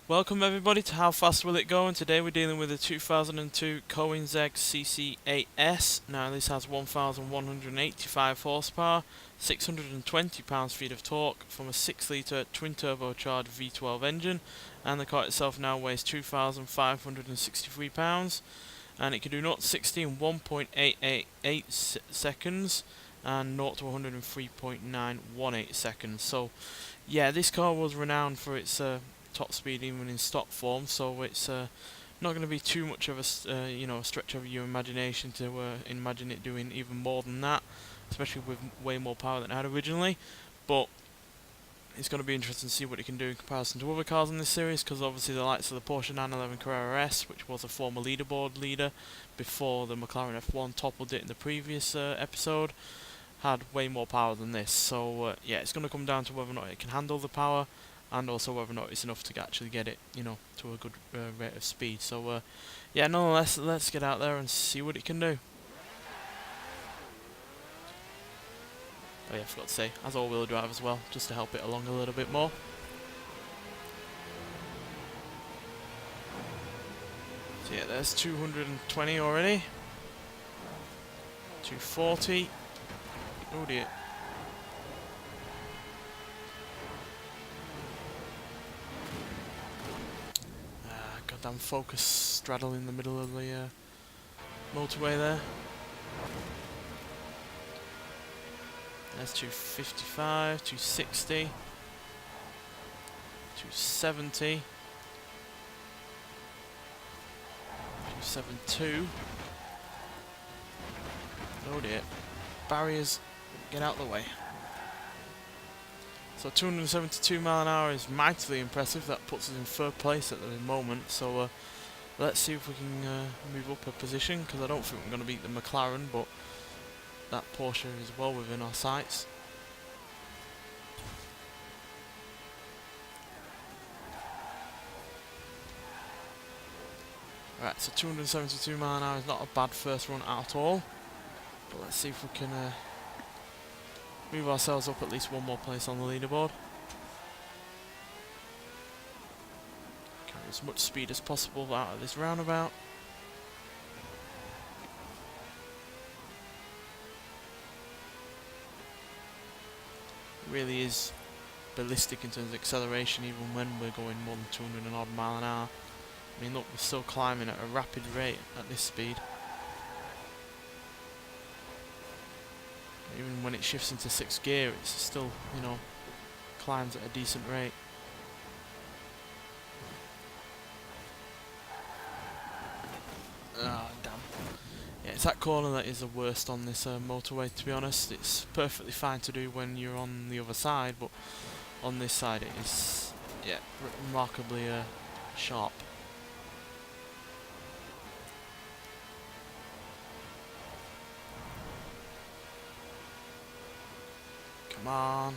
Welcome everybody to How Fast Will It Go, and today we're dealing with a 2002 Koenigsegg CC8S. Now this has 1185 horsepower, 620 pounds-feet of torque from a 6-litre twin-turbocharged V12 engine, and the car itself now weighs 2,563 pounds, and it can do 0 to 60 in 1.888 seconds and 0 to 100 in 3.918 seconds. So yeah, this car was renowned for its top speed even in stock form, so it's not going to be too much of a stretch of your imagination to imagine it doing even more than that, especially with way more power than it had originally. But it's going to be interesting to see what it can do in comparison to other cars in this series, because obviously the likes of the Porsche 911 Carrera S, which was a former leaderboard leader before the McLaren F1 toppled it in the previous episode, had way more power than this. So yeah, it's going to come down to whether or not it can handle the power, and also whether or not it's enough to actually get it, to a good rate of speed. So yeah, nonetheless, let's get out there and see what it can do. Oh yeah, I forgot to say, has all-wheel drive as well, just to help it along a little bit more. So yeah, there's 220 already. 240. Oh dear. Goddamn Focus straddle in the middle of the motorway there. There's 255, 260, 270, 272. Oh dear. Barriers, get out of the way. So 272 mile an hour is mightily impressive. That puts us in third place at the moment. So let's see if we can move up a position, because I don't think we're going to beat the McLaren, but that Porsche is well within our sights. Right, so 272 mile an hour is not a bad first run at all. But let's see if we can move ourselves up at least one more place on the leaderboard. Carry as much speed as possible out of this roundabout. Really is ballistic in terms of acceleration, even when we're going more than 200 and odd mile an hour. I mean, look, we're still climbing at a rapid rate at this speed. Even when it shifts into 6th gear, it's still, climbs at a decent rate. Ah, damn. Yeah, it's that corner that is the worst on this motorway, to be honest. It's perfectly fine to do when you're on the other side, but on this side it is, yeah, remarkably sharp. Come on.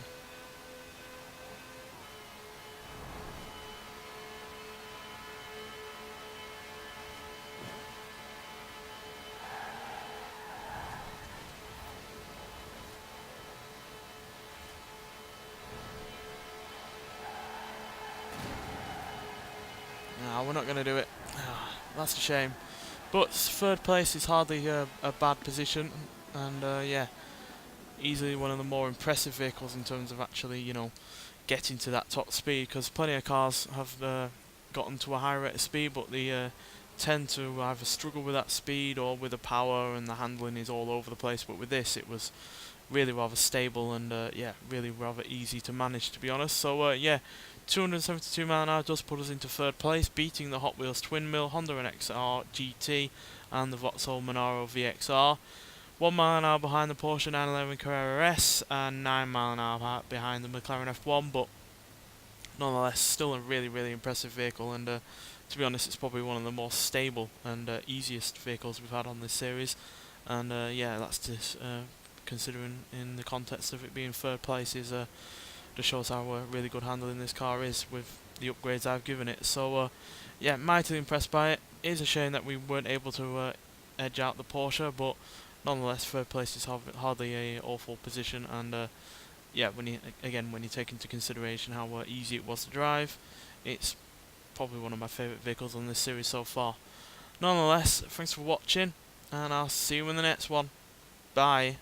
No, we're not going to do it. That's a shame. But third place is hardly a bad position, and yeah, easily one of the more impressive vehicles in terms of actually, getting to that top speed, because plenty of cars have gotten to a high rate of speed, but they tend to either struggle with that speed or with the power, and the handling is all over the place. But with this, it was really rather stable and yeah, really rather easy to manage, to be honest. So yeah, 272 mile an hour does put us into third place, beating the Hot Wheels twin mill Honda NSX-R GT and the Vauxhall Monaro VXR. 1 mile an hour behind the Porsche 911 Carrera S and 9 mile an hour behind the McLaren F1, but nonetheless still a really, really impressive vehicle, and to be honest, it's probably one of the more stable and easiest vehicles we've had on this series. And yeah, that's just considering in the context of it being third place is just shows how really good handling this car is with the upgrades I've given it. So yeah, mightily impressed by it. It is a shame that we weren't able to edge out the Porsche, but nonetheless, third place is hardly a awful position, and yeah, when you take into consideration how easy it was to drive, it's probably one of my favourite vehicles on this series so far. Nonetheless, thanks for watching, and I'll see you in the next one. Bye.